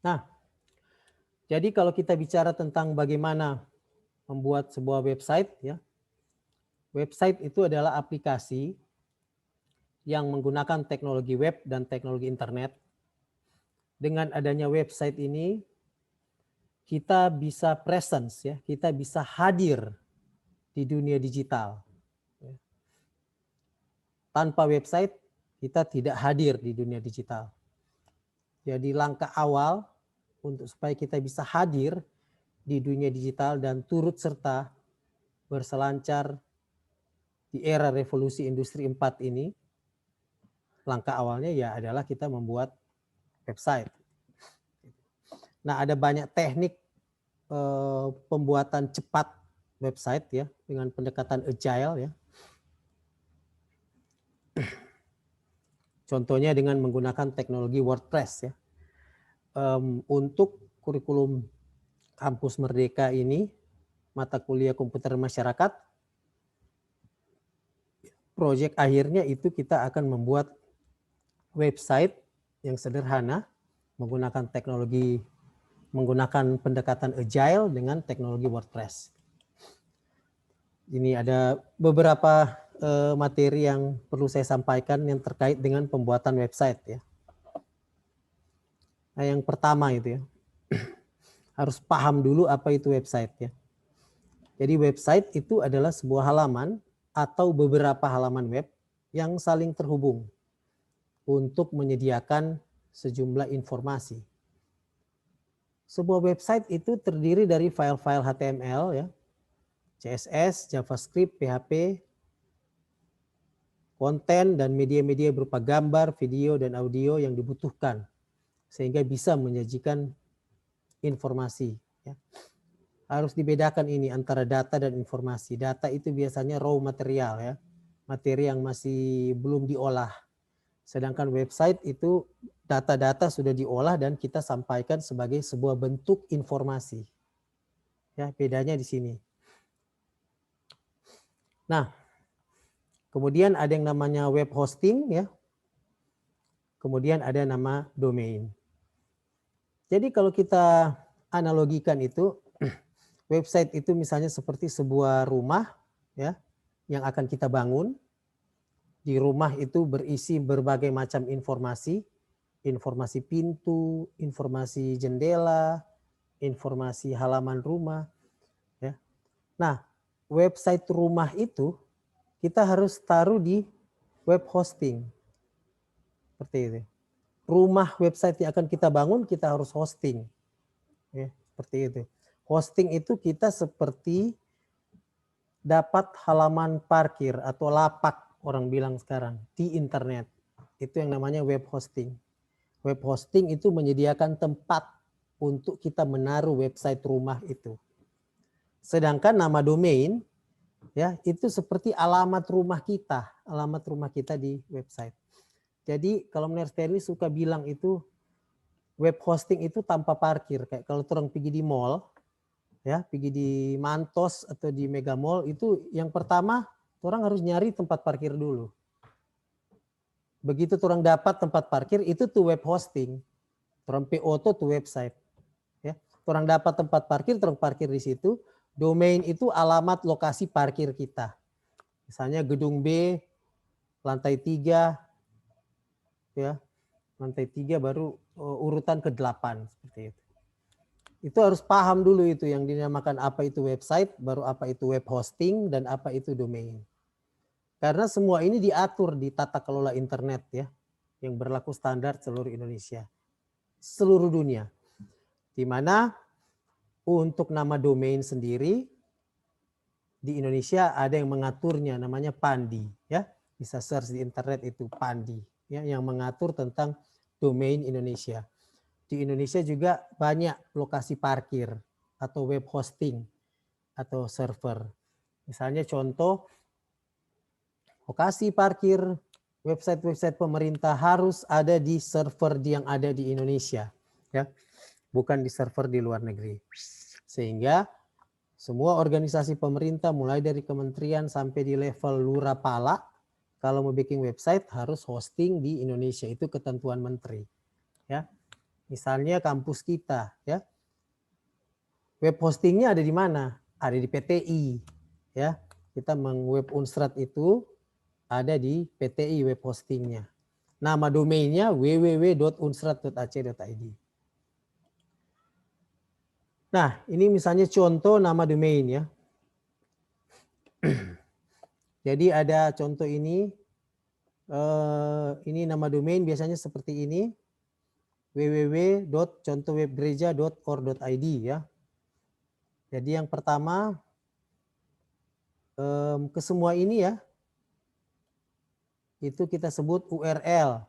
Nah, jadi kalau kita bicara tentang bagaimana membuat sebuah website, ya, website itu adalah aplikasi yang menggunakan teknologi web dan teknologi internet. Dengan adanya website ini, kita bisa presence, ya, kita bisa hadir di dunia digital. Tanpa website, kita tidak hadir di dunia digital. Jadi langkah awal untuk supaya kita bisa hadir di dunia digital dan turut serta berselancar di era revolusi industri 4 ini, langkah awalnya ya adalah kita membuat website. Nah, ada banyak teknik pembuatan cepat website ya dengan pendekatan agile ya. Contohnya dengan menggunakan teknologi WordPress ya. Untuk kurikulum Kampus Merdeka ini, mata kuliah komputer masyarakat, proyek akhirnya itu kita akan membuat website yang sederhana menggunakan teknologi, menggunakan pendekatan agile dengan teknologi WordPress. Ini ada beberapa materi yang perlu saya sampaikan yang terkait dengan pembuatan website ya. Nah, yang pertama itu ya, harus paham dulu apa itu website ya. Jadi website itu adalah sebuah halaman atau beberapa halaman web yang saling terhubung untuk menyediakan sejumlah informasi. Sebuah website itu terdiri dari file-file HTML ya, CSS, JavaScript, PHP, konten dan media-media berupa gambar, video, dan audio yang dibutuhkan sehingga bisa menyajikan informasi. Ya. Harus dibedakan ini antara data dan informasi. Data itu biasanya raw material ya, materi yang masih belum diolah. Sedangkan website itu data-data sudah diolah dan kita sampaikan sebagai sebuah bentuk informasi. Ya, bedanya di sini. Nah, kemudian ada yang namanya web hosting ya. Kemudian ada nama domain. Jadi kalau kita analogikan itu, website itu misalnya seperti sebuah rumah ya yang akan kita bangun. Di rumah itu berisi berbagai macam informasi, informasi pintu, informasi jendela, informasi halaman rumah. Ya. Nah, website rumah itu kita harus taruh di web hosting. Seperti itu. Rumah website yang akan kita bangun kita harus hosting. Ya, seperti itu. Hosting itu kita seperti dapat halaman parkir atau lapak orang bilang sekarang di internet. Itu yang namanya web hosting. Web hosting itu menyediakan tempat untuk kita menaruh website rumah itu. Sedangkan nama domain ya itu seperti alamat rumah kita di website. Jadi kalau Mr. Stanley suka bilang itu web hosting itu tanpa parkir. Kayak kalau orang pergi di mall, ya pergi di Mantos atau di Mega Mall itu yang pertama orang harus nyari tempat parkir dulu. Begitu orang dapat tempat parkir itu tuh web hosting, orang PO tuh website. Ya, orang dapat tempat parkir, orang parkir di situ. Domain itu alamat lokasi parkir kita. Misalnya gedung B, lantai 3, ya, lantai 3 baru urutan ke-8 seperti itu. Itu harus paham dulu itu yang dinamakan apa itu website, baru apa itu web hosting, dan apa itu domain. Karena semua ini diatur di tata kelola internet ya, yang berlaku standar seluruh Indonesia, seluruh dunia. Di mana untuk nama domain sendiri di Indonesia ada yang mengaturnya namanya Pandi ya. Bisa search di internet itu Pandi ya yang mengatur tentang domain Indonesia. Di Indonesia juga banyak lokasi parkir atau web hosting atau server. Misalnya contoh lokasi parkir website-website pemerintah harus ada di server yang ada di Indonesia ya. Bukan di server di luar negeri. Sehingga semua organisasi pemerintah mulai dari kementerian sampai di level lurah pala kalau mau bikin website harus hosting di Indonesia, itu ketentuan menteri ya. Misalnya kampus kita, ya. Web hostingnya ada di mana? Ada di PTI, ya. Kita mengweb Unstrat itu ada di PTI web hostingnya. Nama domainnya www.unstrat.ac.id. Nah, ini misalnya contoh nama domain ya. Jadi ada contoh ini nama domain biasanya seperti ini, www.contohwebgereja.or.id ya. Jadi yang pertama ke semua ini ya, itu kita sebut URL.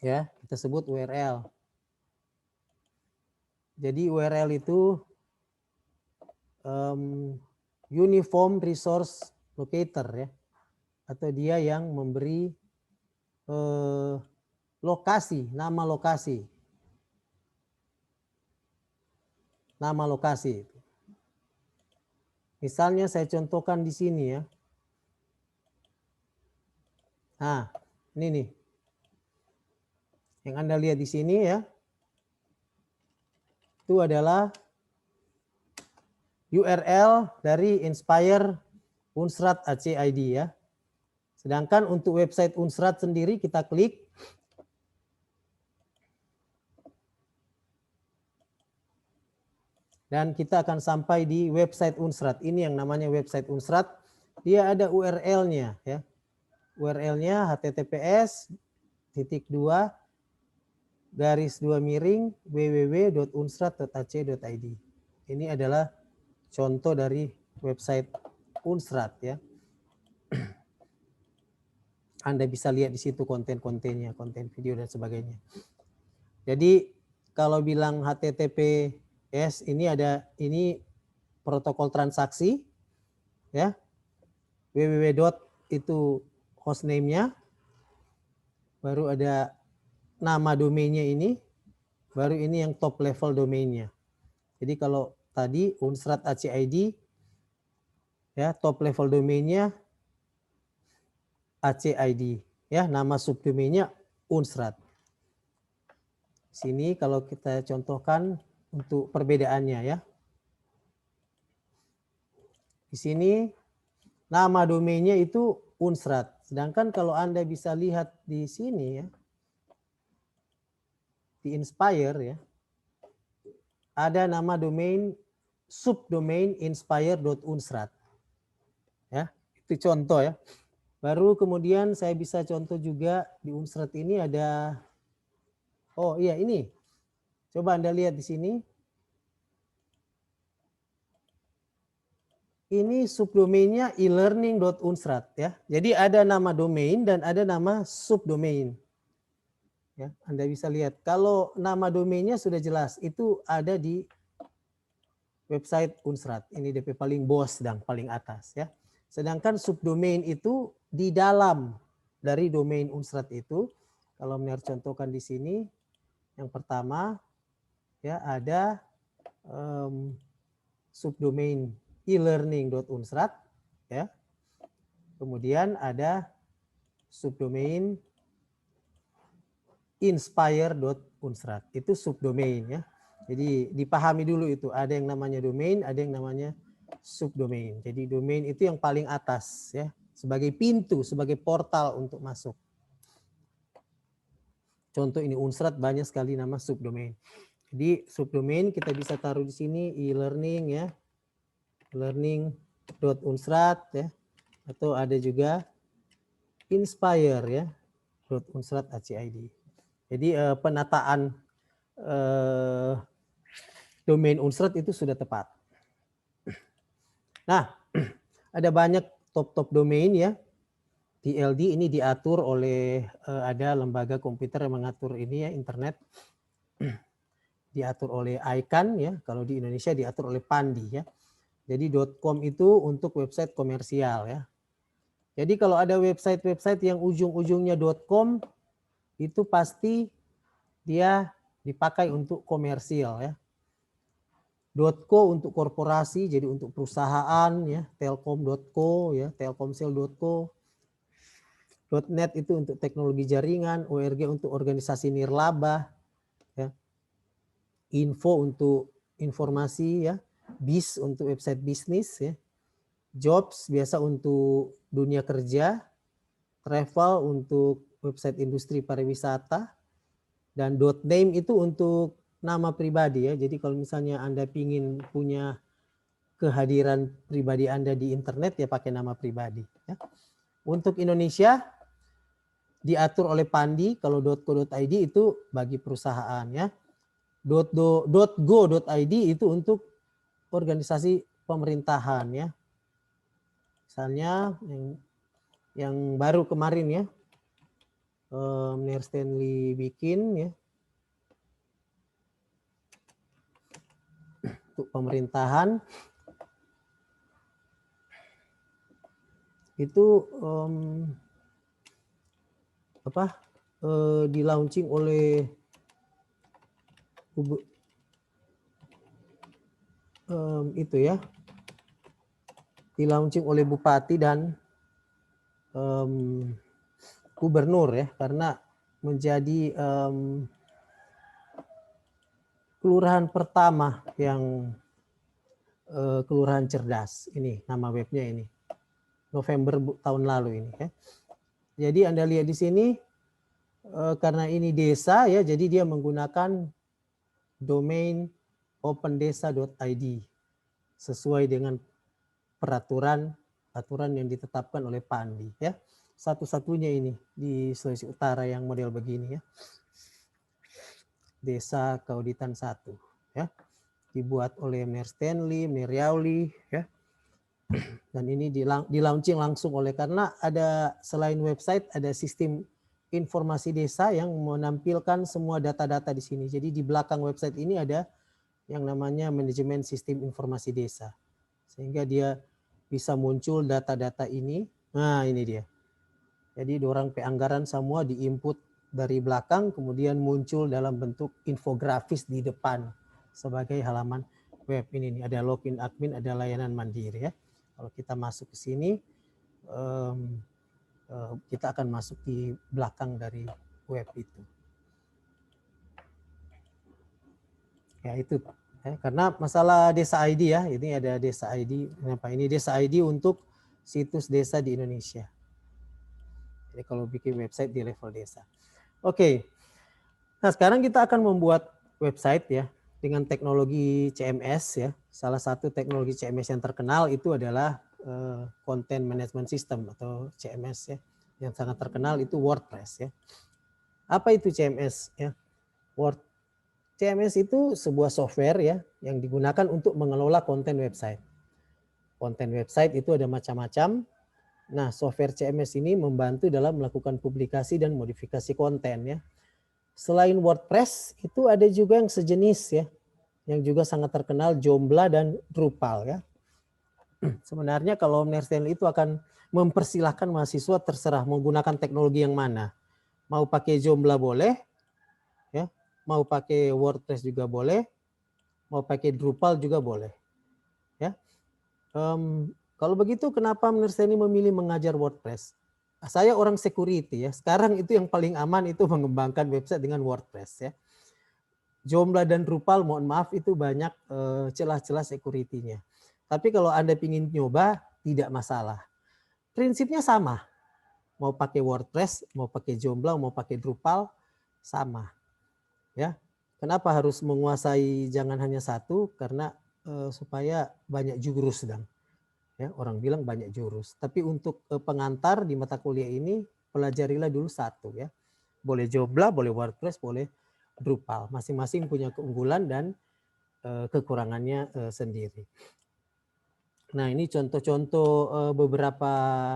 Ya, kita sebut URL. Jadi URL itu Uniform Resource Locator ya, atau dia yang memberi lokasi, nama lokasi. Nama lokasi. Misalnya saya contohkan di sini ya. Nah, ini nih. Yang Anda lihat di sini ya. Itu adalah URL dari Inspire Unstrat AC.id ya. Sedangkan untuk website Unstrat sendiri kita klik. Dan kita akan sampai di website Unstrat. Ini yang namanya website Unstrat. Dia ada URL-nya ya. URL-nya https://www.unstrat.ac.id. Ini adalah contoh dari website Unstrat ya. Anda bisa lihat di situ konten-kontennya, konten video dan sebagainya. Jadi kalau bilang HTTPS ini protokol transaksi ya. www. Itu hostname-nya. Baru ada nama domainnya ini. Baru ini yang top level domainnya. Jadi kalau tadi Unstrat AC.id ya, top level domainnya AC.id ya, nama subdomainnya Unstrat. Sini kalau kita contohkan untuk perbedaannya ya. Di sini nama domainnya itu Unstrat. Sedangkan kalau Anda bisa lihat di sini ya, di Inspire ya, ada nama domain subdomain inspire.unstrat. Ya, itu contoh ya. Baru kemudian saya bisa contoh juga di Unstrat ini ada, oh iya ini. Coba Anda lihat di sini. Ini subdomainnya e-learning.unstrat ya. Jadi ada nama domain dan ada nama subdomain. Ya, Anda bisa lihat. Kalau nama domainnya sudah jelas, itu ada di website Unstrat. Ini DP paling bawah sedang paling atas ya. Sedangkan subdomain itu di dalam dari domain Unstrat itu, kalau Mener contohkan di sini, yang pertama ya ada subdomain e-learning.unstrat ya. Kemudian ada subdomain inspire.unstrat. Itu subdomain ya. Jadi dipahami dulu itu, ada yang namanya domain, ada yang namanya subdomain. Jadi domain itu yang paling atas ya, sebagai pintu, sebagai portal untuk masuk. Contoh ini Unstrat banyak sekali nama subdomain. Jadi subdomain kita bisa taruh di sini e-learning ya. learning.unstrat ya, atau ada juga inspire ya .unstrat AC.id. Jadi penataan domain Unstrat itu sudah tepat. Nah, ada banyak top domain ya. TLD ini diatur oleh ada lembaga komputer yang mengatur ini ya, internet. Diatur oleh ICANN ya, kalau di Indonesia diatur oleh Pandi ya. Jadi .com itu untuk website komersial ya. Jadi kalau ada website-website yang ujung-ujungnya .com itu pasti dia dipakai untuk komersial ya. .co untuk korporasi, jadi untuk perusahaan ya, telkom.co ya, telkomsel.co. .net itu untuk teknologi jaringan, ORG untuk organisasi nirlaba, info untuk informasi ya, bis untuk website bisnis ya, jobs biasa untuk dunia kerja, travel untuk website industri pariwisata, dan .name itu untuk nama pribadi ya. Jadi kalau misalnya Anda ingin punya kehadiran pribadi Anda di internet ya pakai nama pribadi ya. Untuk Indonesia diatur oleh Pandi, kalau .co.id itu bagi perusahaan ya. .go.id itu untuk organisasi pemerintahan ya. Misalnya yang baru kemarin ya, Mayor Stanley bikin ya, untuk pemerintahan itu di launching oleh itu ya, di launching oleh bupati dan gubernur ya, karena menjadi kelurahan pertama yang kelurahan cerdas. Ini nama webnya ini, November tahun lalu ini ya. Jadi Anda lihat di sini karena ini desa ya, jadi dia menggunakan domain opendesa.id sesuai dengan peraturan yang ditetapkan oleh Pandi ya. Satu-satunya ini di Sulawesi Utara yang model begini ya. Desa Kauditan 1 ya. Dibuat oleh Mayor Stanley, Mayor Yauli ya. Dan ini di launching langsung oleh, karena ada selain website ada sistem informasi desa yang menampilkan semua data-data di sini. Jadi di belakang website ini ada yang namanya manajemen sistem informasi desa. Sehingga dia bisa muncul data-data ini. Nah, ini dia. Jadi orang anggaran semua diinput dari belakang, kemudian muncul dalam bentuk infografis di depan sebagai halaman web. Ini nih, ada login admin, ada layanan mandiri ya. Kalau kita masuk ke sini, kita akan masuk di belakang dari web itu. Ya itu, ya, karena masalah desa ID ya, ini ada desa ID. Kenapa? Ini desa ID untuk situs desa di Indonesia. Jadi kalau bikin website di level desa. Oke, nah sekarang kita akan membuat website ya dengan teknologi CMS ya. Salah satu teknologi CMS yang terkenal itu adalah Content Management System atau CMS ya. Yang sangat terkenal itu WordPress ya. Apa itu CMS ya? CMS itu sebuah software ya yang digunakan untuk mengelola konten website. Konten website itu ada macam-macam. Nah, software CMS ini membantu dalam melakukan publikasi dan modifikasi konten ya. Selain WordPress, itu ada juga yang sejenis ya, yang juga sangat terkenal, Joomla dan Drupal ya. Sebenarnya kalau Mayor Stanley itu akan mempersilahkan mahasiswa terserah menggunakan teknologi yang mana. Mau pakai Joomla boleh, ya, mau pakai WordPress juga boleh, mau pakai Drupal juga boleh. Ya. Kalau begitu kenapa Mayor Stanley memilih mengajar WordPress? Saya orang security ya. Sekarang itu yang paling aman itu mengembangkan website dengan WordPress ya. Joomla dan Drupal mohon maaf itu banyak celah-celah security-nya. Tapi kalau Anda ingin nyoba tidak masalah. Prinsipnya sama. Mau pakai WordPress, mau pakai Joomla, mau pakai Drupal sama. Ya. Kenapa harus menguasai jangan hanya satu? Karena supaya banyak jurus dan ya, orang bilang banyak jurus. Tapi untuk pengantar di mata kuliah ini pelajarilah dulu satu ya. Boleh Joomla, boleh WordPress, boleh Drupal. Masing-masing punya keunggulan dan kekurangannya sendiri. Nah, ini contoh-contoh beberapa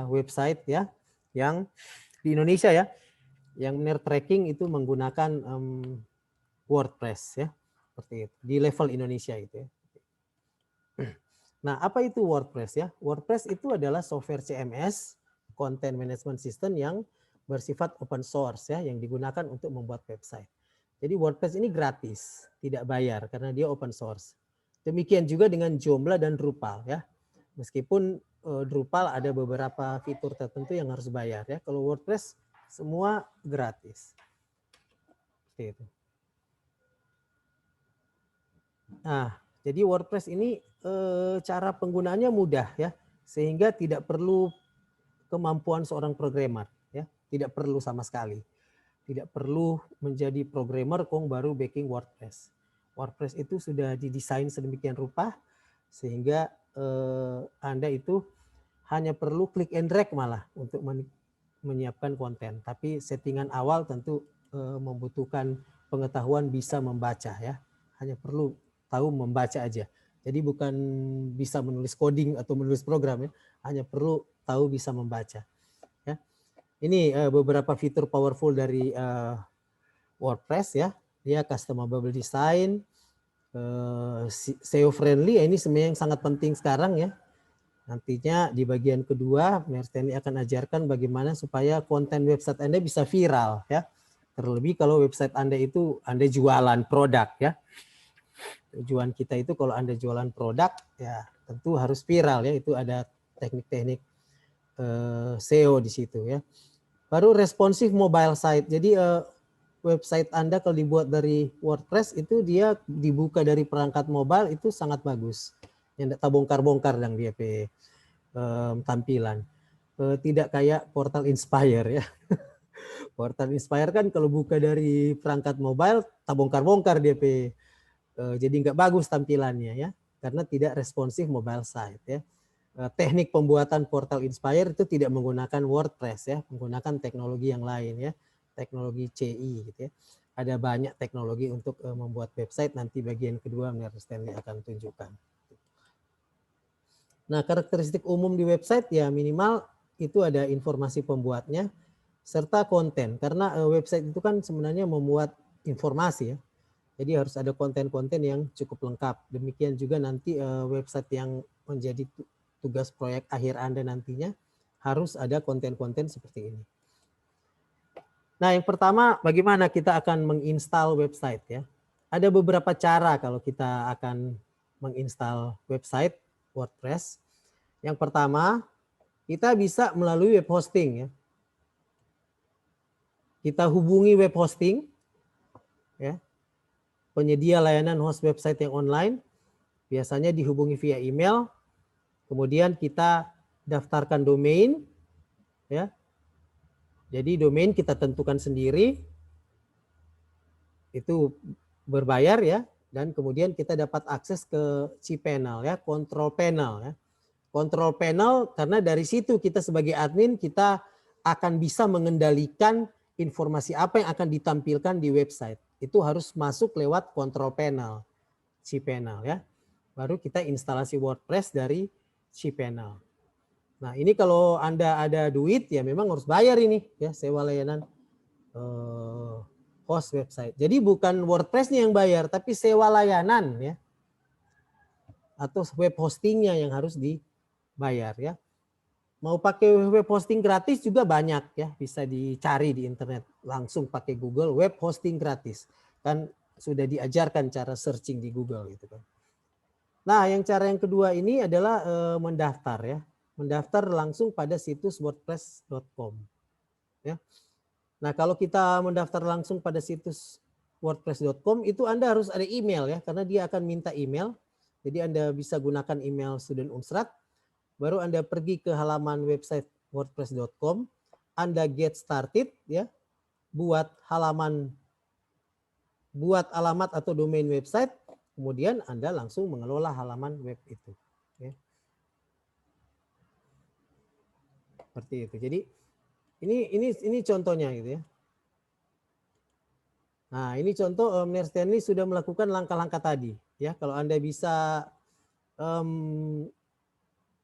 website ya yang di Indonesia ya, yang Mayor tracking itu menggunakan WordPress ya, seperti itu di level Indonesia itu ya. Nah, apa itu WordPress ya? WordPress itu adalah software CMS, Content Management System yang bersifat open source ya, yang digunakan untuk membuat website. Jadi WordPress ini gratis, tidak bayar karena dia open source. Demikian juga dengan Joomla dan Drupal ya. Meskipun Drupal ada beberapa fitur tertentu yang harus bayar ya. Kalau WordPress semua gratis. Seperti itu. Nah, jadi WordPress ini cara penggunaannya mudah ya, sehingga tidak perlu kemampuan seorang programmer ya, tidak perlu sama sekali. Tidak perlu menjadi programmer kong baru backing WordPress. WordPress itu sudah didesain sedemikian rupa sehingga Anda itu hanya perlu klik and drag malah untuk menyiapkan konten. Tapi settingan awal tentu membutuhkan pengetahuan bisa membaca ya. Hanya perlu tahu membaca aja. Jadi bukan bisa menulis coding atau menulis program ya, hanya perlu tahu bisa membaca. Ya. Ini beberapa fitur powerful dari WordPress ya. Dia customizable design, SEO friendly. Ini sebenarnya yang sangat penting sekarang ya. Nantinya di bagian kedua, Mersteni akan ajarkan bagaimana supaya konten website Anda bisa viral ya. Terlebih kalau website Anda itu Anda jualan produk ya. Tujuan kita itu kalau Anda jualan produk ya tentu harus viral ya. Itu ada teknik-teknik SEO di situ ya. Baru responsive mobile site. Jadi website Anda kalau dibuat dari WordPress itu dia dibuka dari perangkat mobile itu sangat bagus. Yang tak bongkar-bongkar dan dia tampilan. Tidak kayak portal Inspire ya. Portal Inspire kan kalau buka dari perangkat mobile tak bongkar-bongkar dia jadi nggak bagus tampilannya ya karena tidak responsif mobile site ya. Teknik pembuatan portal Inspire itu tidak menggunakan WordPress ya, menggunakan teknologi yang lain ya, teknologi CI gitu ya. Ada banyak teknologi untuk membuat website, nanti bagian kedua Mersteni akan tunjukkan. Nah, karakteristik umum di website ya minimal itu ada informasi pembuatnya serta konten. Karena website itu kan sebenarnya memuat informasi ya. Jadi harus ada konten-konten yang cukup lengkap. Demikian juga nanti website yang menjadi tugas proyek akhir Anda nantinya harus ada konten-konten seperti ini. Nah, yang pertama bagaimana kita akan menginstal website ya. Ada beberapa cara kalau kita akan menginstal website WordPress. Yang pertama, kita bisa melalui web hosting ya. Kita hubungi web hosting ya. Penyedia layanan host website yang online, biasanya dihubungi via email. Kemudian kita daftarkan domain ya. Jadi domain kita tentukan sendiri. Itu berbayar ya, dan kemudian kita dapat akses ke cPanel ya, control panel ya. Control panel karena dari situ kita sebagai admin kita akan bisa mengendalikan informasi apa yang akan ditampilkan di website. Itu harus masuk lewat control panel, cPanel ya. Baru kita instalasi WordPress dari cPanel. Nah, ini kalau Anda ada duit ya memang harus bayar ini ya, sewa layanan host website. Jadi bukan WordPress-nya yang bayar tapi sewa layanan ya. Atau web hostingnya yang harus dibayar ya. Mau pakai web hosting gratis juga banyak ya, bisa dicari di internet, langsung pakai Google web hosting gratis. Kan sudah diajarkan cara searching di Google gitu kan. Nah, cara yang kedua ini adalah mendaftar ya. Mendaftar langsung pada situs wordpress.com ya. Nah, kalau kita mendaftar langsung pada situs wordpress.com itu Anda harus ada email ya, karena dia akan minta email. Jadi Anda bisa gunakan email student Unsrat, baru Anda pergi ke halaman website wordpress.com, Anda get started ya, buat alamat atau domain website, kemudian Anda langsung mengelola halaman web itu. Ya. Seperti itu. Jadi ini contohnya gitu ya. Nah, ini contoh Mersteni sudah melakukan langkah-langkah tadi. Ya, kalau Anda bisa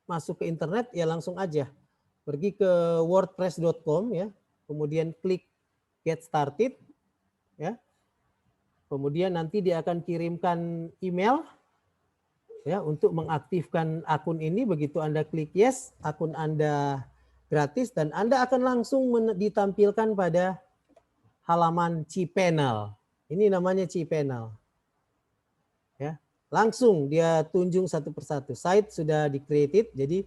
masuk ke internet ya langsung aja pergi ke wordpress.com ya, kemudian klik get started ya, kemudian nanti dia akan kirimkan email ya untuk mengaktifkan akun ini. Begitu Anda klik yes, akun Anda gratis dan Anda akan langsung ditampilkan pada halaman cPanel. Ini namanya cPanel ya. Langsung dia tunjuk satu persatu. Site sudah di-created, jadi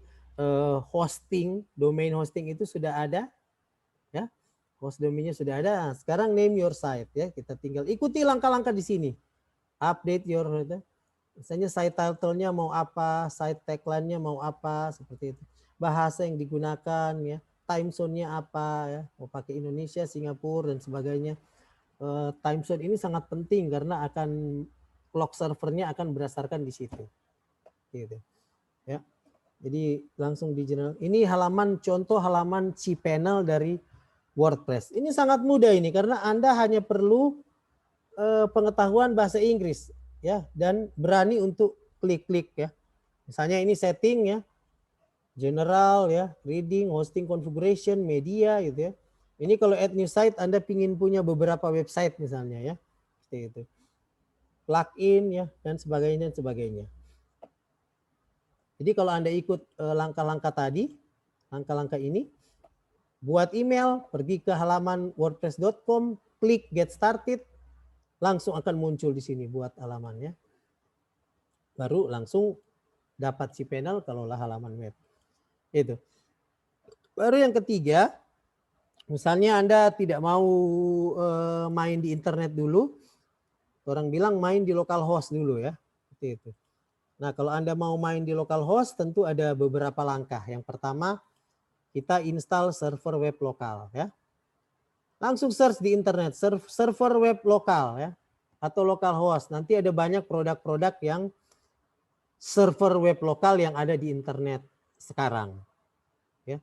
hosting, domain hosting itu sudah ada. Ya, host domainnya sudah ada. Nah, sekarang name your site ya. Kita tinggal ikuti langkah-langkah di sini. Update your Misalnya site title-nya mau apa, site tagline-nya mau apa, seperti itu. Bahasa yang digunakan, ya, time zone-nya apa, ya, mau pakai Indonesia, Singapura, dan sebagainya. Time zone ini sangat penting karena akan clock servernya akan berdasarkan di situ. Gitu. Ya. Jadi langsung di general. Ini halaman contoh halaman cPanel dari WordPress. Ini sangat mudah ini karena Anda hanya perlu pengetahuan bahasa Inggris, ya, dan berani untuk klik-klik, ya. Misalnya ini setting, ya, general, ya, reading, hosting configuration, media, gitu, ya. Ini kalau add new site Anda pingin punya beberapa website misalnya, ya, seperti itu, plugin, ya, dan sebagainya. Jadi kalau Anda ikut langkah-langkah tadi, langkah-langkah ini, buat email, pergi ke halaman wordpress.com, klik get started, langsung akan muncul di sini buat halamannya. Baru langsung dapat cPanel kalaulah halaman web. Itu. Baru yang ketiga, misalnya Anda tidak mau main di internet dulu, orang bilang main di localhost dulu, ya. Seperti itu. Nah, kalau Anda mau main di localhost tentu ada beberapa langkah. Yang pertama, kita install server web lokal, ya. Langsung search di internet, server web lokal, ya, atau localhost. Nanti ada banyak produk-produk yang server web lokal yang ada di internet sekarang, ya.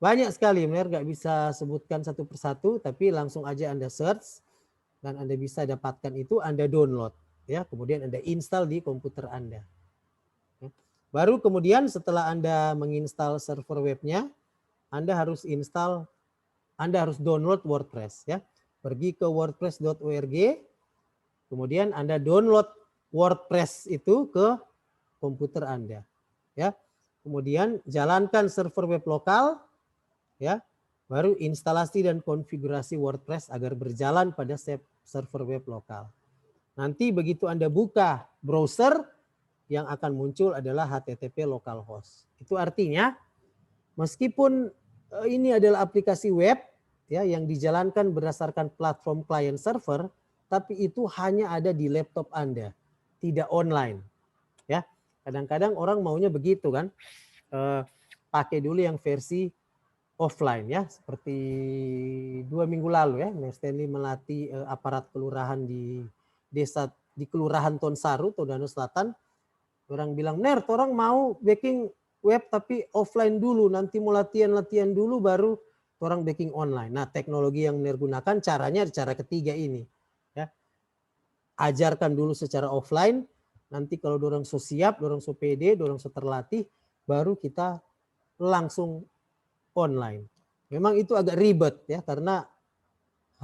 Banyak sekali, benar, nggak bisa sebutkan satu persatu, tapi langsung aja Anda search dan Anda bisa dapatkan itu, Anda download, ya, kemudian Anda install di komputer Anda. Ya. Baru kemudian setelah Anda menginstal server webnya, Anda harus download WordPress, ya. Pergi ke wordpress.org, kemudian Anda download WordPress itu ke komputer Anda, ya. Kemudian jalankan server web lokal, ya. Baru instalasi dan konfigurasi WordPress agar berjalan pada server web lokal. Nanti begitu Anda buka browser, yang akan muncul adalah HTTP localhost. Itu artinya meskipun ini adalah aplikasi web, ya, yang dijalankan berdasarkan platform client server, tapi itu hanya ada di laptop Anda, tidak online, ya. Kadang-kadang orang maunya begitu, kan, pakai dulu yang versi offline, ya, seperti 2 minggu lalu, ya, Mas Stanley melatih aparat kelurahan di desa, di Kelurahan Tonsari, Tondano Selatan. Orang bilang, "Ner, orang mau backing web tapi offline dulu, nanti mau latihan dulu baru orang backing online." Nah, teknologi yang Ner gunakan caranya cara ketiga ini, ya. Ajarkan dulu secara offline, nanti kalau dorong so siap, dorong so pede, dorong so terlatih, baru kita langsung online. Memang itu agak ribet, ya, karena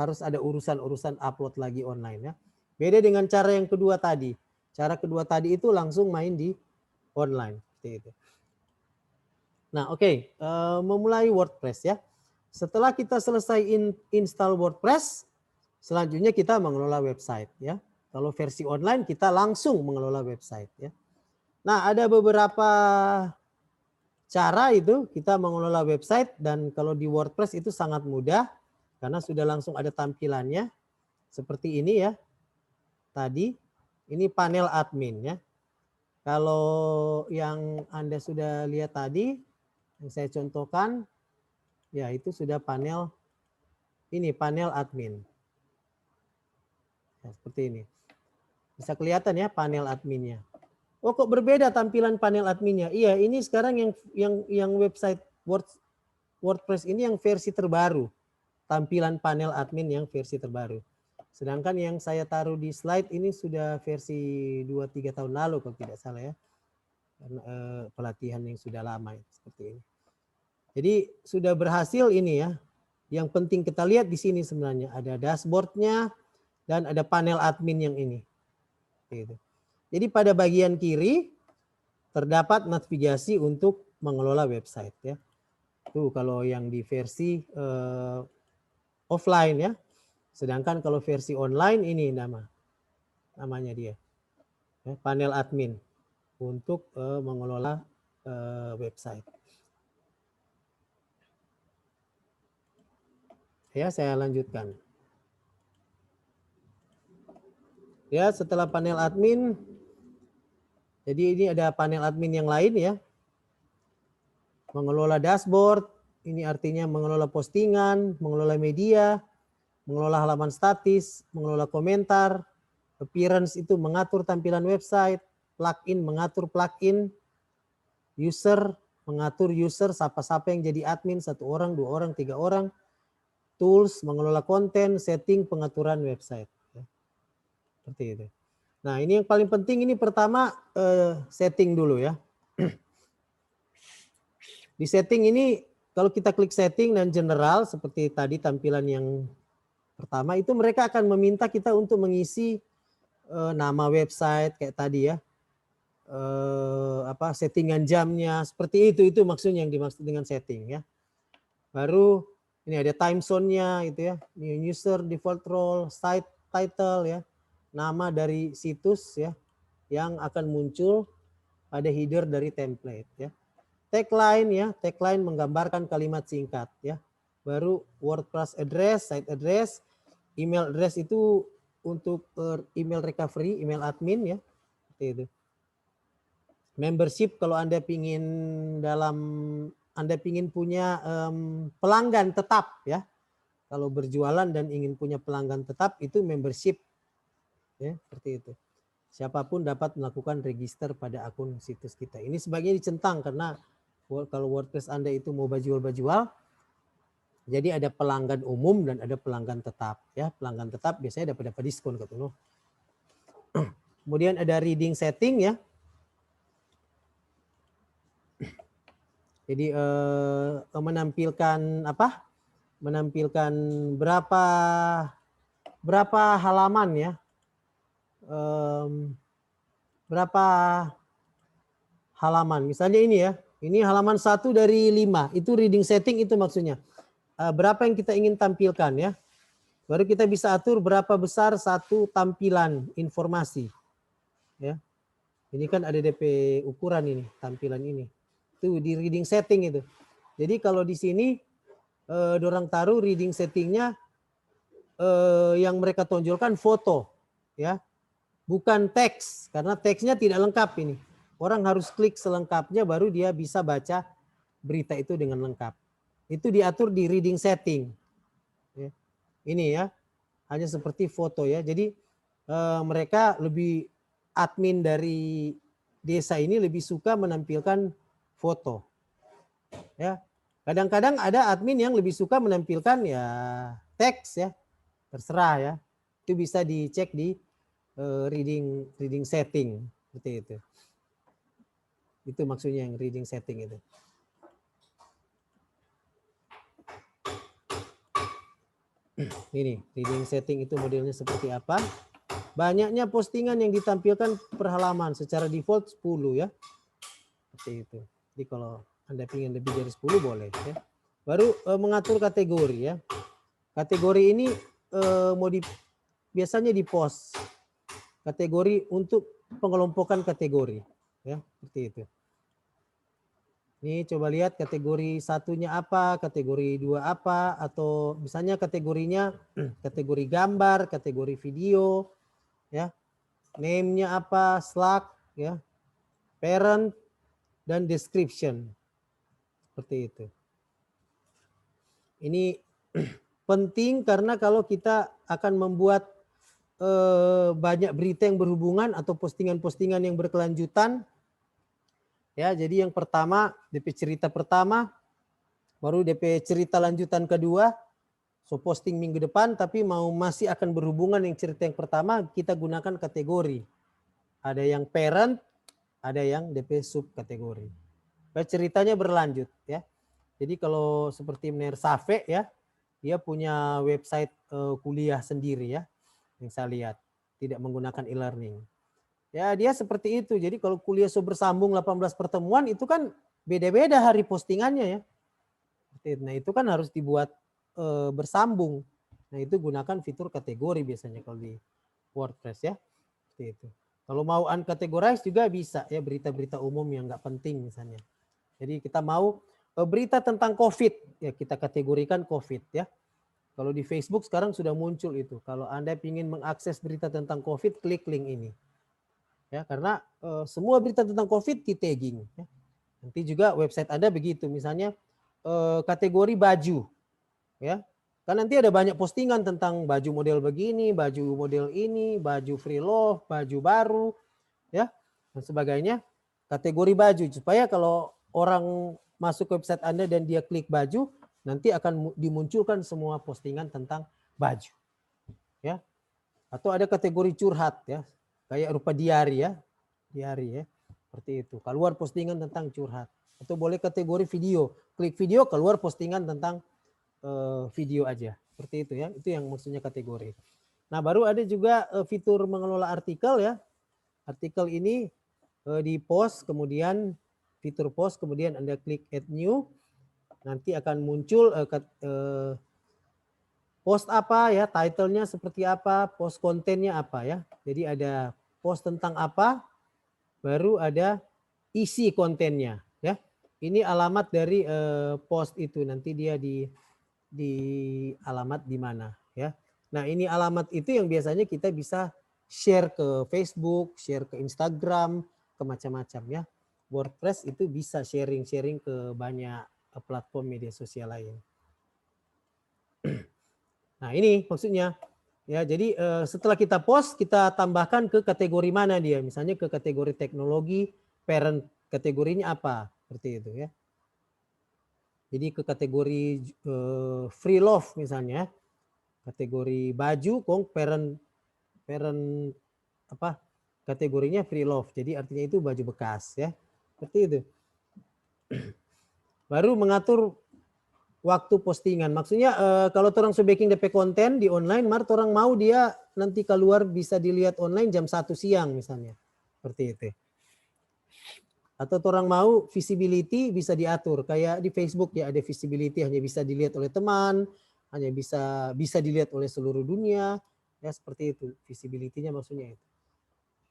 harus ada urusan-urusan upload lagi online, ya. Beda dengan cara yang kedua tadi. Cara kedua tadi itu langsung main di online, seperti itu. Nah, oke, memulai WordPress, ya. Setelah kita selesai install WordPress, selanjutnya kita mengelola website, ya. Kalau versi online kita langsung mengelola website, ya. Nah, ada beberapa cara itu kita mengelola website, dan kalau di WordPress itu sangat mudah karena sudah langsung ada tampilannya seperti ini, ya. Tadi ini panel admin, ya. Kalau yang Anda sudah lihat tadi yang saya contohkan, ya, itu sudah panel ini, panel admin. Ya, seperti ini. Bisa kelihatan, ya, panel adminnya. Oh, kok berbeda tampilan panel adminnya? Iya, ini sekarang yang website WordPress ini yang versi terbaru. Tampilan panel admin yang versi terbaru. Sedangkan yang saya taruh di slide ini sudah versi 2-3 tahun lalu kalau tidak salah, ya. Karena pelatihan yang sudah lama, seperti ini. Jadi sudah berhasil ini, ya. Yang penting kita lihat di sini sebenarnya ada dashboardnya dan ada panel admin yang ini. Gitu. Jadi pada bagian kiri terdapat navigasi untuk mengelola website, ya. Tuh kalau yang di versi offline, ya. Sedangkan kalau versi online ini namanya dia, ya, panel admin untuk mengelola website. Ya, saya lanjutkan. Ya, setelah panel admin, Jadi ini ada panel admin yang lain ya. Mengelola dashboard, ini artinya mengelola postingan, mengelola media, mengelola halaman statis, mengelola komentar, appearance itu mengatur tampilan website, plugin mengatur plugin, user mengatur user, siapa-siapa yang jadi admin, 1 orang, 2 orang, 3 orang, tools mengelola konten, setting pengaturan website. Seperti itu. Nah ini yang paling penting ini pertama setting dulu ya. Di setting ini kalau kita klik setting dan general seperti tadi tampilan yang pertama itu mereka akan meminta kita untuk mengisi nama website kayak tadi ya. Settingan jamnya seperti itu maksudnya yang dimaksud dengan setting ya. Baru ini ada time zone-nya gitu ya. New user, default role, site title ya. Nama dari situs ya yang akan muncul pada header dari template ya. Tagline ya, tagline menggambarkan kalimat singkat ya. Baru WordPress address, site address, email address itu untuk email recovery, email admin ya. Seperti itu. Membership kalau Anda pingin punya pelanggan tetap ya. Kalau berjualan dan ingin punya pelanggan tetap itu membership ya, seperti itu. Siapapun dapat melakukan register pada akun situs kita. Ini sebaiknya dicentang karena kalau WordPress Anda itu mau bajual, jadi ada pelanggan umum dan ada pelanggan tetap ya. Pelanggan tetap biasanya dapat diskon gitu. Kemudian ada reading setting ya. Jadi menampilkan menampilkan berapa halaman ya. Berapa halaman. Misalnya ini ya. Ini halaman 1 dari 5. Itu reading setting itu maksudnya. Berapa yang kita ingin tampilkan ya. Baru kita bisa atur berapa besar satu tampilan informasi. Ya. Ini kan ada DP ukuran ini, tampilan ini. Itu di reading setting itu. Jadi kalau di sini dorang taruh reading settingnya yang mereka tonjolkan foto. Ya. Bukan teks, karena teksnya tidak lengkap ini. Orang harus klik selengkapnya baru dia bisa baca berita itu dengan lengkap. Itu diatur di reading setting. Ya. Ini ya, hanya seperti foto ya. Jadi mereka lebih admin dari desa ini lebih suka menampilkan foto. Ya. Kadang-kadang ada admin yang lebih suka menampilkan ya teks ya. Terserah ya. Itu bisa dicek di reading setting seperti itu. Itu maksudnya yang reading setting itu. Ini reading setting itu modelnya seperti apa? Banyaknya postingan yang ditampilkan per halaman secara default 10 ya. Seperti itu. Jadi kalau Anda ingin lebih dari 10 boleh ya. Baru mengatur kategori ya. Kategori ini biasanya di post. Kategori untuk pengelompokan kategori ya, seperti itu. Ini coba lihat kategori satunya apa, kategori 2 apa, atau misalnya kategorinya kategori gambar, kategori video, ya, name-nya apa, Slack, ya, parent, dan description, seperti itu. Ini penting karena kalau kita akan membuat banyak berita yang berhubungan atau postingan-postingan yang berkelanjutan. Ya, jadi yang pertama DP cerita pertama, baru DP cerita lanjutan kedua, so posting minggu depan, tapi masih akan berhubungan yang cerita yang pertama, kita gunakan kategori. Ada yang parent, ada yang DP sub kategori. Ceritanya berlanjut ya. Jadi kalau seperti Mener Safe ya, dia punya website kuliah sendiri ya, yang saya lihat tidak menggunakan e-learning. Ya dia seperti itu. Jadi kalau kuliah bersambung 18 pertemuan itu kan beda-beda hari postingannya ya. Nah itu kan harus dibuat bersambung. Nah itu gunakan fitur kategori biasanya kalau di WordPress ya. Seperti itu. Kalau mau uncategorize juga bisa ya, berita-berita umum yang nggak penting misalnya. Jadi kita mau berita tentang COVID ya, kita kategorikan COVID ya. Kalau di Facebook sekarang sudah muncul itu. Kalau Anda ingin mengakses berita tentang COVID, klik link ini. Ya, karena semua berita tentang COVID di tagging. Ya. Nanti juga website Anda begitu, misalnya kategori baju, ya. Kan nanti ada banyak postingan tentang baju model begini, baju model ini, baju free love, baju baru, ya, dan sebagainya. Kategori baju supaya kalau orang masuk ke website Anda dan dia klik baju, nanti akan dimunculkan semua postingan tentang baju, ya. Atau ada kategori curhat, ya, kayak rupa diari ya, seperti itu. Keluar postingan tentang curhat. Atau boleh kategori video, klik video keluar postingan tentang video aja, seperti itu ya. Itu yang maksudnya kategori. Nah, baru ada juga fitur mengelola artikel ya. Artikel ini di post, kemudian fitur post, kemudian Anda klik add new, nanti akan muncul post apa ya, title-nya seperti apa, post kontennya apa ya. Jadi ada post tentang apa, baru ada isi kontennya ya. Ini alamat dari post itu, nanti dia di alamat di mana ya. Nah, ini alamat itu yang biasanya kita bisa share ke Facebook, share ke Instagram, ke macam-macam ya. WordPress itu bisa sharing-sharing ke banyak platform media sosial lain. Nah, ini maksudnya ya. Jadi setelah kita post, kita tambahkan ke kategori mana dia. Misalnya ke kategori teknologi, parent kategorinya apa, seperti itu ya. Jadi ke kategori free love misalnya, kategori baju, parent apa kategorinya free love. Jadi artinya itu baju bekas ya, seperti itu. Baru mengatur waktu postingan. Maksudnya kalau orang sudah baking DP konten di online, orang mau dia nanti keluar bisa dilihat online jam 1 siang misalnya, seperti itu. Atau orang mau visibility bisa diatur kayak di Facebook ya, ada visibility hanya bisa dilihat oleh teman, hanya bisa dilihat oleh seluruh dunia ya, seperti itu visibility-nya maksudnya itu.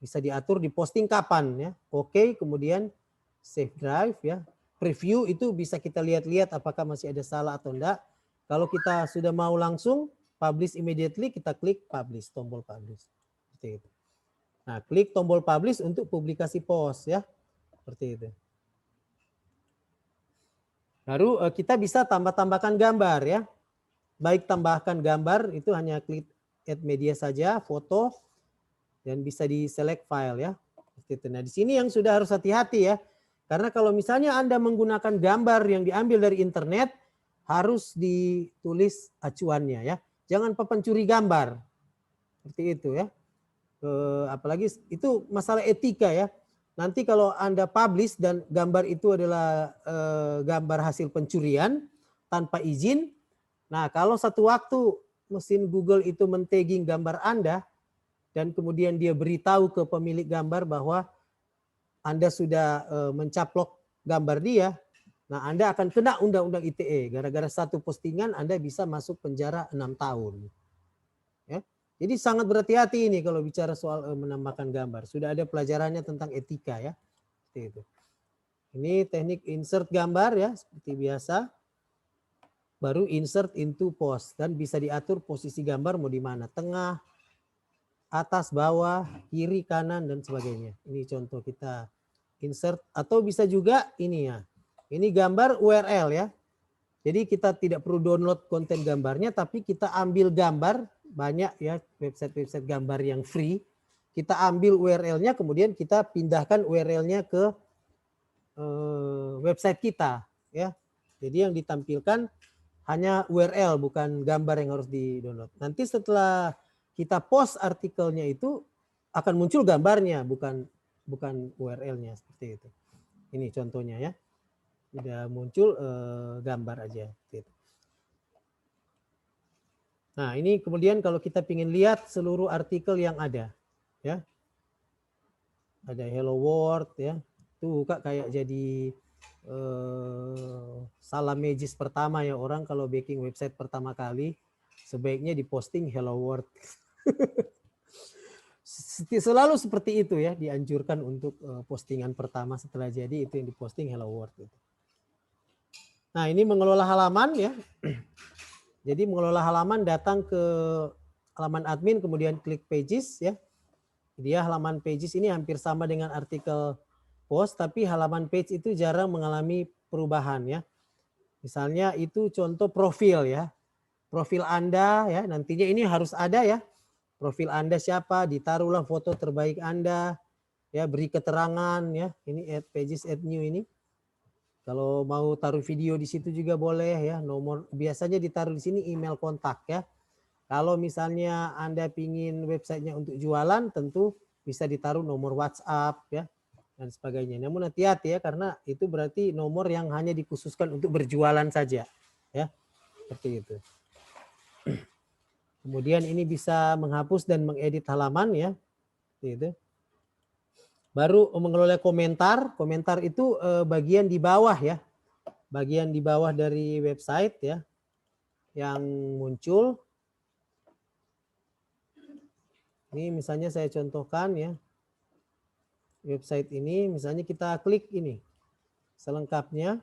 Bisa diatur di posting kapan ya. Oke, kemudian save drive ya. Preview itu bisa kita lihat-lihat apakah masih ada salah atau enggak. Kalau kita sudah mau langsung publish immediately, kita klik publish, tombol publish. Seperti itu. Nah, klik tombol publish untuk publikasi post ya. Seperti itu. Baru kita bisa tambahkan gambar ya. Baik tambahkan gambar itu hanya klik add media saja, foto, dan bisa di select file ya. Nah, di sini yang sudah harus hati-hati ya. Karena kalau misalnya Anda menggunakan gambar yang diambil dari internet, harus ditulis acuannya ya. Jangan pencuri gambar. Seperti itu ya. Apalagi itu masalah etika ya. Nanti kalau Anda publish dan gambar itu adalah gambar hasil pencurian tanpa izin, nah kalau satu waktu mesin Google itu men-tagging gambar Anda dan kemudian dia beritahu ke pemilik gambar bahwa Anda sudah mencaplok gambar dia, nah Anda akan kena undang-undang ITE. Gara-gara satu postingan Anda bisa masuk penjara 6 tahun. Ya. Jadi sangat berhati-hati ini kalau bicara soal menambahkan gambar. Sudah ada pelajarannya tentang etika ya. Seperti itu. Ini teknik insert gambar ya, seperti biasa. Baru insert into post dan bisa diatur posisi gambar mau di mana, tengah, atas, bawah, kiri, kanan dan sebagainya. Ini contoh kita insert atau bisa juga ini ya. Ini gambar URL ya. Jadi kita tidak perlu download konten gambarnya, tapi kita ambil gambar banyak ya, website-website gambar yang free. Kita ambil URL-nya, kemudian kita pindahkan URL-nya ke website kita ya. Jadi yang ditampilkan hanya URL, bukan gambar yang harus di-download. Nanti setelah kita post artikelnya itu akan muncul gambarnya, bukan URL-nya, seperti itu. Ini contohnya ya. Tidak muncul gambar aja. Gitu. Nah, ini kemudian kalau kita ingin lihat seluruh artikel yang ada, ya, ada Hello World, ya, tuh Kak kayak jadi salah magis pertama ya, orang kalau baking website pertama kali sebaiknya diposting Hello World. Selalu seperti itu ya, dianjurkan untuk postingan pertama setelah jadi itu yang diposting Hello World. Gitu. Nah, ini mengelola halaman ya. Jadi mengelola halaman, datang ke halaman admin, kemudian klik pages ya. Dia halaman pages ini hampir sama dengan artikel post, tapi halaman page itu jarang mengalami perubahan ya. Misalnya itu contoh profil ya. Profil Anda ya, nantinya ini harus ada ya. Profil Anda siapa, ditaruhlah foto terbaik Anda, ya beri keterangan ya. Ini add pages, add new ini. Kalau mau taruh video di situ juga boleh ya. Nomor biasanya ditaruh di sini email kontak ya. Kalau misalnya Anda pingin websitenya untuk jualan, tentu bisa ditaruh nomor WhatsApp ya dan sebagainya. Namun hati-hati ya, karena itu berarti nomor yang hanya dikhususkan untuk berjualan saja ya, seperti itu. Kemudian ini bisa menghapus dan mengedit halaman ya, seperti itu. Baru mengelola komentar. Komentar itu bagian di bawah ya, bagian di bawah dari website ya, yang muncul. Ini misalnya saya contohkan ya, website ini misalnya kita klik ini selengkapnya.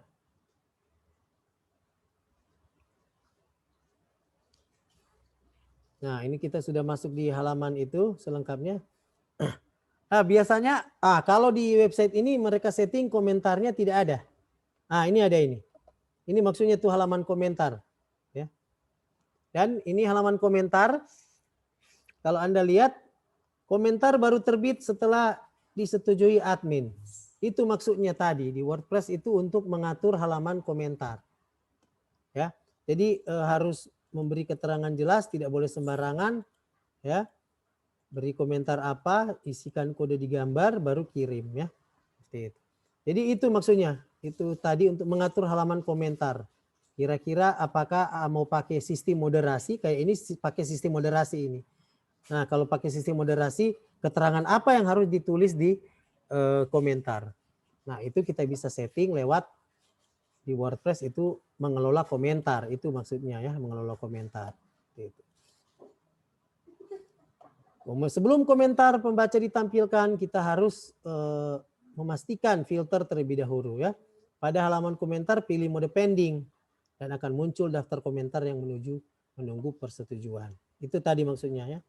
Nah ini kita sudah masuk di halaman itu selengkapnya. Nah biasanya kalau di website ini mereka setting komentarnya tidak ada. Nah ini ada ini. Ini maksudnya tuh halaman komentar. Ya. Dan ini halaman komentar. Kalau Anda lihat, komentar baru terbit setelah disetujui admin. Itu maksudnya tadi di WordPress itu untuk mengatur halaman komentar. Ya, jadi harus memberi keterangan jelas, tidak boleh sembarangan. Ya, beri komentar apa, isikan kode di gambar, baru kirim ya. Seperti itu. Jadi itu maksudnya. Itu tadi untuk mengatur halaman komentar. Kira-kira apakah mau pakai sistem moderasi? Kayak ini pakai sistem moderasi ini. Nah, kalau pakai sistem moderasi, keterangan apa yang harus ditulis di komentar. Nah, itu kita bisa setting lewat di WordPress itu mengelola komentar. Itu maksudnya ya, mengelola komentar. Gitu. Sebelum komentar pembaca ditampilkan, kita harus memastikan filter terlebih dahulu ya. Pada halaman komentar, pilih mode pending dan akan muncul daftar komentar yang menunggu persetujuan. Itu tadi maksudnya ya.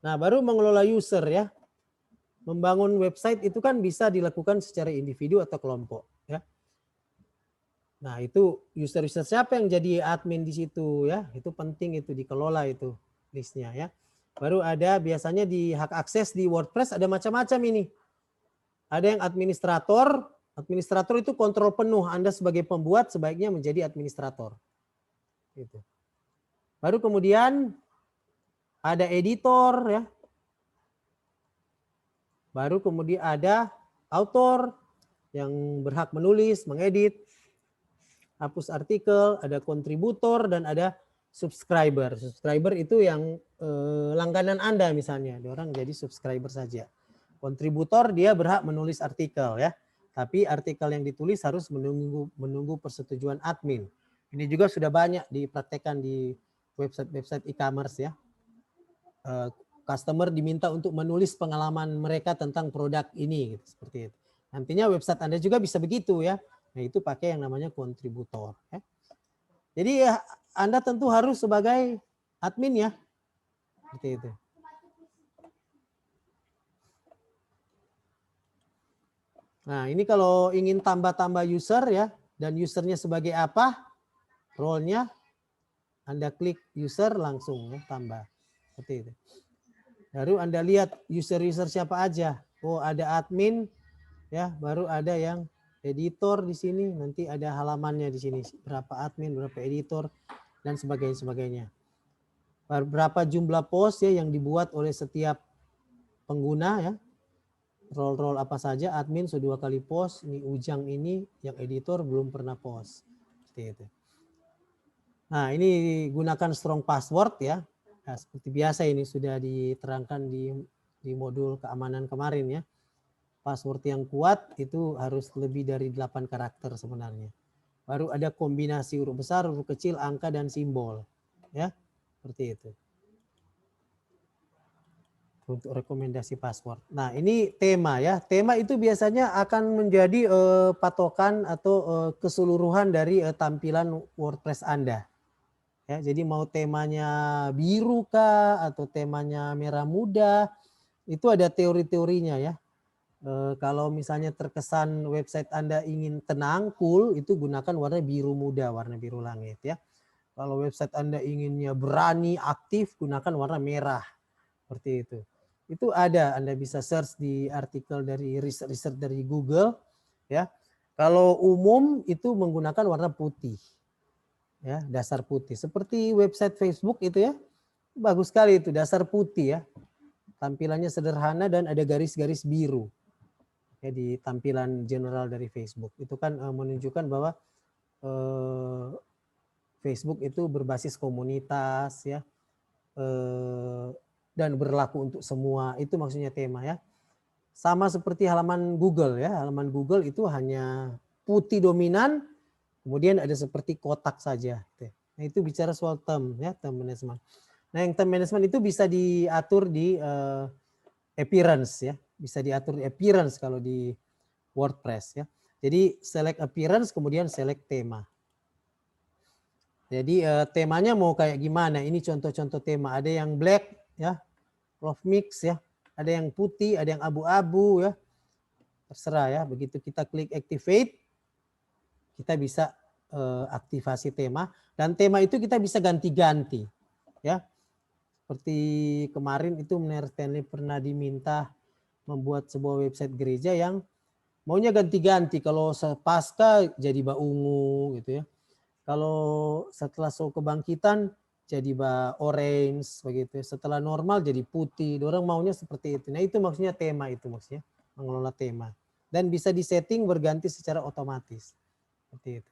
Nah, baru mengelola user ya. Membangun website itu kan bisa dilakukan secara individu atau kelompok ya. Nah, itu user-user siapa yang jadi admin di situ ya. Itu penting itu dikelola itu listnya ya. Baru ada biasanya di hak akses di WordPress ada macam-macam ini. Ada yang administrator. Administrator itu kontrol penuh. Anda sebagai pembuat sebaiknya menjadi administrator. Gitu. Baru kemudian ada editor ya. Baru kemudian ada author yang berhak menulis, mengedit, hapus artikel, ada kontributor dan ada subscriber. Subscriber itu yang langganan Anda misalnya, orang jadi subscriber saja. Kontributor dia berhak menulis artikel ya. Tapi artikel yang ditulis harus menunggu persetujuan admin. Ini juga sudah banyak dipraktekkan di website e-commerce ya. Customer diminta untuk menulis pengalaman mereka tentang produk ini, gitu, seperti itu. Nantinya website Anda juga bisa begitu ya. Nah itu pakai yang namanya kontributor. Ya. Jadi ya, Anda tentu harus sebagai admin ya, seperti itu. Nah ini kalau ingin tambah-tambah user ya, dan usernya sebagai apa, role-nya, Anda klik user langsung ya, tambah, seperti itu. Baru Anda lihat user-user siapa aja. Oh ada admin, ya baru ada yang editor di sini. Nanti ada halamannya di sini. Berapa admin, berapa editor, dan sebagainya. Berapa jumlah post ya yang dibuat oleh setiap pengguna ya. Role-role apa saja, admin sudah 2 kali post. Ini Ujang ini yang editor belum pernah post. Seperti itu. Nah ini gunakan strong password ya. Nah, seperti biasa ini sudah diterangkan di modul keamanan kemarin ya. Password yang kuat itu harus lebih dari 8 karakter sebenarnya. Baru ada kombinasi huruf besar, huruf kecil, angka, dan simbol. Ya, seperti itu. Untuk rekomendasi password. Nah ini tema ya. Tema itu biasanya akan menjadi patokan atau keseluruhan dari tampilan WordPress Anda. Ya, jadi mau temanya biru kah atau temanya merah muda Itu ada teori-teorinya ya. Kalau misalnya terkesan website Anda ingin tenang, cool, itu gunakan warna biru muda, warna biru langit ya. Kalau website Anda inginnya berani, aktif, gunakan warna merah. Seperti itu. Itu ada, Anda bisa search di artikel dari riset dari Google ya. Kalau umum itu menggunakan warna putih. Ya, dasar putih. Seperti website Facebook itu ya. Bagus sekali itu, dasar putih ya. Tampilannya sederhana dan ada garis-garis biru. Ya, di tampilan general dari Facebook itu kan menunjukkan bahwa Facebook itu berbasis komunitas ya dan berlaku untuk semua, itu maksudnya tema ya. Sama seperti halaman Google ya, halaman Google itu hanya putih dominan, kemudian ada seperti kotak saja. Nah itu bicara soal term ya, term management. Nah yang term management itu bisa diatur di appearance ya, bisa diatur di appearance kalau di WordPress ya. Jadi select appearance kemudian select tema. Jadi temanya mau kayak gimana? Ini contoh-contoh tema. Ada yang black ya, cloth mix ya. Ada yang putih, ada yang abu-abu ya. Terserah ya. Begitu kita klik activate, kita bisa aktivasi tema. Dan tema itu kita bisa ganti-ganti ya. Seperti kemarin itu Mr. Stanley pernah diminta membuat sebuah website gereja yang maunya ganti-ganti, kalau pasca jadi ungu gitu ya. Kalau setelah show kebangkitan jadi orange begitu. Setelah normal jadi putih. Orang maunya seperti itu. Nah itu maksudnya tema itu maksudnya mengelola tema. Dan bisa disetting berganti secara otomatis. Seperti itu.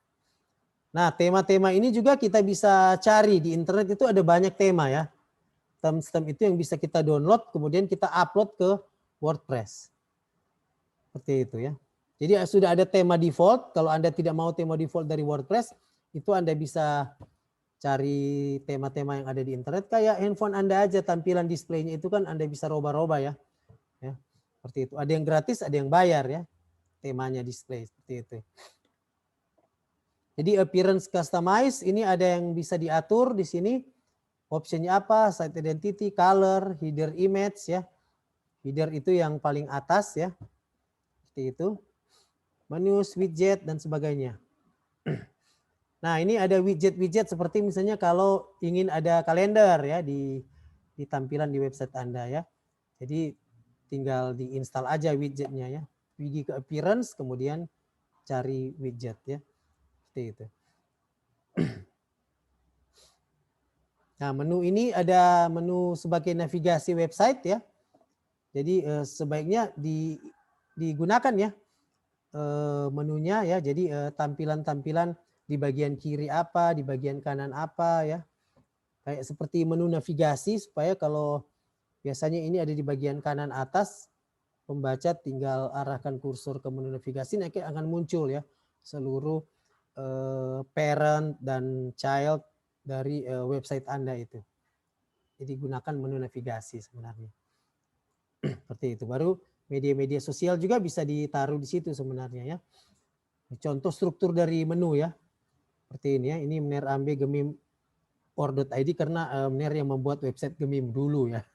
Nah tema-tema ini juga kita bisa cari di internet, itu ada banyak tema ya. Term itu yang bisa kita download kemudian kita upload ke WordPress. Seperti itu ya. Jadi sudah ada tema default. Kalau Anda tidak mau tema default dari WordPress, itu Anda bisa cari tema-tema yang ada di internet. Kayak handphone Anda aja, tampilan displaynya itu kan Anda bisa roba-roba ya. Ya, seperti itu. Ada yang gratis, ada yang bayar ya. Temanya display seperti itu. Jadi appearance customize ini ada yang bisa diatur di sini. Optionnya apa? Site identity, color, header image ya. Header itu yang paling atas ya. Seperti itu. Menu, widget dan sebagainya. Nah, ini ada widget-widget seperti misalnya kalau ingin ada kalender ya di tampilan di website Anda ya. Jadi tinggal diinstal aja widgetnya ya. Pergi ke appearance kemudian cari widget ya. Seperti itu. Nah, menu ini ada menu sebagai navigasi website ya. Jadi sebaiknya digunakan ya menunya ya. Jadi tampilan-tampilan di bagian kiri apa, di bagian kanan apa ya. Kayak seperti menu navigasi supaya kalau biasanya ini ada di bagian kanan atas, pembaca tinggal arahkan kursor ke menu navigasi, nanti akan muncul ya seluruh parent dan child dari website Anda itu. Jadi gunakan menu navigasi sebenarnya. Seperti itu. Baru media-media sosial juga bisa ditaruh di situ sebenarnya ya. Contoh struktur dari menu ya. Seperti ini ya. Ini Mner Ambe Gemim or.id karena Mner yang membuat website Gemim dulu ya.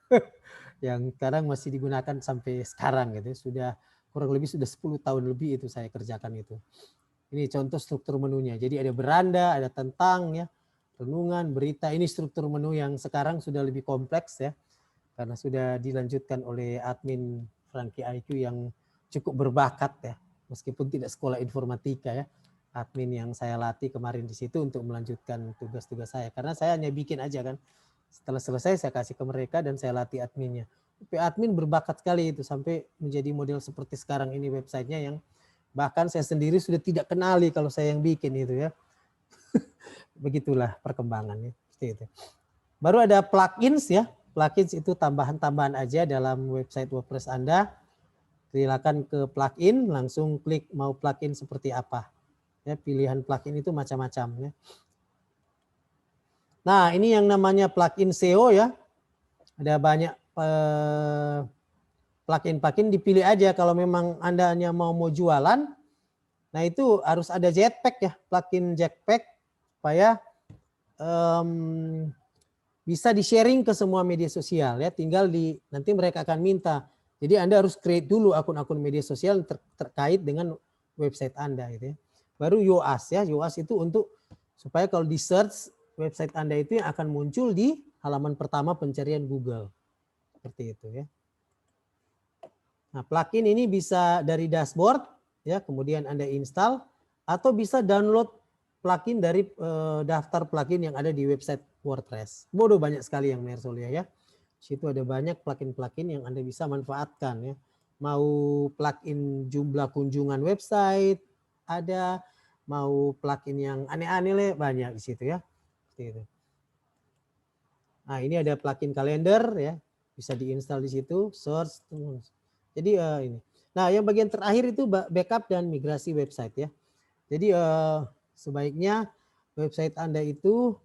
Yang sekarang masih digunakan sampai sekarang gitu. Sudah kurang lebih sudah 10 tahun lebih itu saya kerjakan itu. Ini contoh struktur menunya. Jadi ada beranda, ada tentang ya, renungan, berita. Ini struktur menu yang sekarang sudah lebih kompleks ya. Karena sudah dilanjutkan oleh admin Frankie IQ yang cukup berbakat ya. Meskipun tidak sekolah informatika ya. Admin yang saya latih kemarin di situ untuk melanjutkan tugas-tugas saya. Karena saya hanya bikin aja kan. Setelah selesai saya kasih ke mereka dan saya latih adminnya. Tapi admin berbakat sekali itu sampai menjadi model seperti sekarang ini websitenya yang bahkan saya sendiri sudah tidak kenali kalau saya yang bikin itu ya. Begitulah perkembangannya. Seperti itu. Baru ada plugins ya. Plugins itu tambahan-tambahan aja dalam website WordPress Anda. Silakan ke plugin, langsung klik mau plugin seperti apa. Ya, pilihan plugin itu macam-macam ya. Nah, ini yang namanya plugin SEO ya. Ada banyak plugin-plugin, dipilih aja kalau memang Anda hanya mau jualan. Nah, itu harus ada Jetpack ya, plugin Jetpack supaya bisa di-sharing ke semua media sosial ya, tinggal nanti mereka akan minta. Jadi Anda harus create dulu akun-akun media sosial terkait dengan website Anda gitu ya. Baru yoast ya, yoast itu untuk supaya kalau di search website Anda itu yang akan muncul di halaman pertama pencarian Google. Seperti itu ya. Nah, plugin ini bisa dari dashboard ya, kemudian Anda install atau bisa download plugin dari daftar plugin yang ada di website WordPress. Bodoh banyak sekali yang Mersolia ya. Di situ ada banyak plugin-plugin yang Anda bisa manfaatkan ya. Mau plugin jumlah kunjungan website ada, mau plugin yang aneh-aneh banyak di situ ya. Seperti itu. Nah, ini ada plugin kalender ya, bisa diinstal di situ, search. Jadi ini. Nah, yang bagian terakhir itu backup dan migrasi website ya. Jadi sebaiknya website Anda itu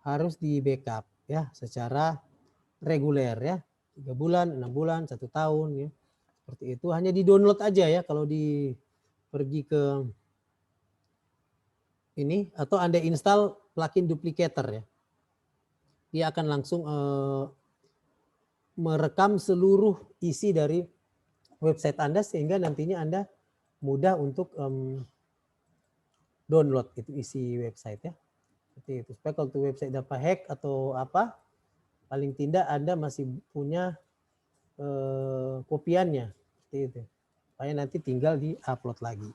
harus di backup ya secara reguler ya. 3 bulan, 6 bulan, 1 tahun ya. Seperti itu. Hanya di-download aja ya kalau pergi ke ini atau Anda install plugin duplicator ya. Dia akan langsung merekam seluruh isi dari website Anda sehingga nantinya Anda mudah untuk download itu isi website ya. Seperti itu. Supaya kalau website dapat hack atau apa, paling tidak Anda masih punya kopiannya. Seperti itu. Supaya nanti tinggal di-upload lagi.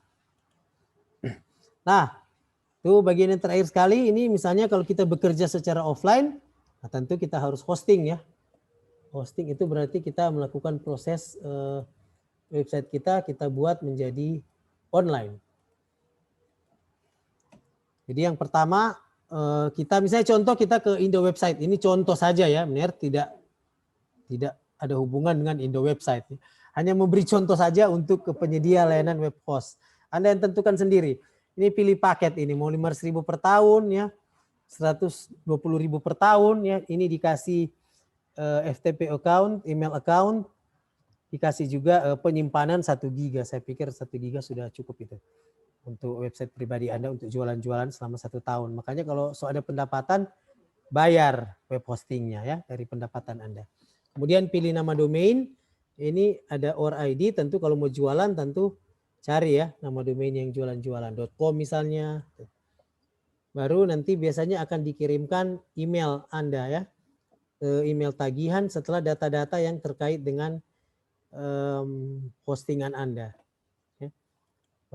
Nah, itu bagian yang terakhir sekali. Ini misalnya kalau kita bekerja secara offline, nah tentu kita harus hosting ya. Hosting itu berarti kita melakukan proses website kita buat menjadi online. Jadi yang pertama kita misalnya contoh kita ke Indo Website. Ini contoh saja ya, benar tidak ada hubungan dengan Indo Website. Hanya memberi contoh saja untuk ke penyedia layanan web host. Anda yang tentukan sendiri. Ini pilih paket ini mau 500.000 per tahun ya, 120.000 per tahun ya. Ini dikasih FTP account, email account, dikasih juga penyimpanan 1 GB. Saya pikir 1 GB sudah cukup itu untuk website pribadi Anda untuk jualan-jualan selama 1 tahun. Makanya kalau ada pendapatan bayar web hostingnya ya dari pendapatan Anda. Kemudian pilih nama domain. Ini ada ORID, tentu kalau mau jualan tentu cari ya nama domain yang jualan-jualan.com misalnya. Baru nanti biasanya akan dikirimkan email Anda ya. Email tagihan setelah data-data yang terkait dengan postingan Anda. Ya.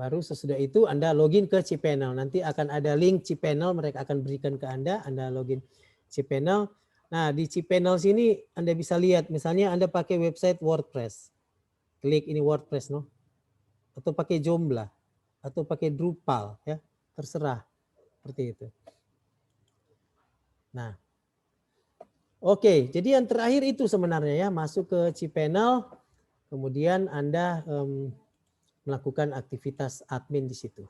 Baru sesudah itu Anda login ke cPanel. Nanti akan ada link cPanel, mereka akan berikan ke Anda login cPanel. Nah di cPanel sini Anda bisa lihat, misalnya Anda pakai website WordPress. Klik ini WordPress, no? Atau pakai Joomla, atau pakai Drupal, ya terserah. Seperti itu. Nah. Oke, jadi yang terakhir itu sebenarnya ya, masuk ke cPanel, kemudian Anda melakukan aktivitas admin di situ.